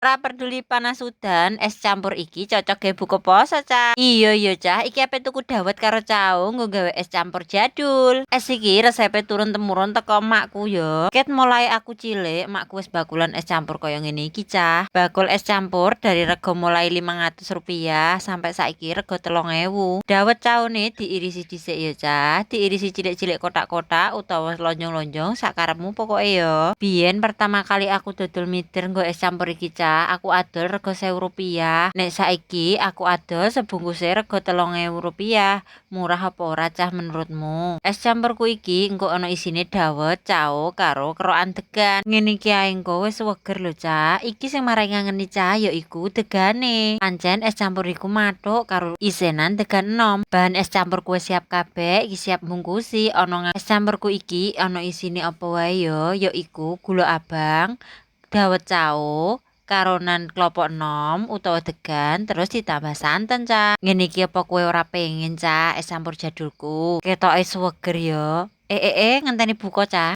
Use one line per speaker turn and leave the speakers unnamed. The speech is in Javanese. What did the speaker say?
Ora peduli panas udan, es campur iki cocok gawe buka puasa, Cah. Iya ya, Cah. Iki ape tuku dawet karo Cau nggo gawe es campur jadul. Es iki resepe turun temurun teko makku ya. Ket mulai aku cilik, makku wis bakulan es campur kaya ngene iki, Cah. Bakul es campur dari rego mulai Rp500 sampai saiki rego 3.000. Dawet caune diirisi dhisik ya, Cah. Diirisi cilik-cilik kotak-kotak utawa lonjong-lonjong sakarepmu pokoke ya. Biyen pertama kali aku dodol mider nggo es campur iki, Cah. Aku adol rego Rp1.000. Nek saiki aku adol sebungkuse rego Rp3.000. Murah apa ora, Cah, menurutmu? Es campurku iki engko ana isine dawet, cao karo kerokan degan. Ngene iki ae engko wis seger lho, Cah. Iki sing marai ngangeni Cah ya iku degane. Pancen es campur iku mathuk karo isenan degan enom. Bahan es campurku wis siap kabeh, iki siap bungkusi. Es campurku iki ana isine apa wae ya iku gula abang, dawet cao, karonan klopo enom utawa degan terus ditambah santen, Cah. Ngene iki apa kowe ora pengen, Cah, es campur jadulku? Ketoke seger ya. Ngenteni buka, Cah.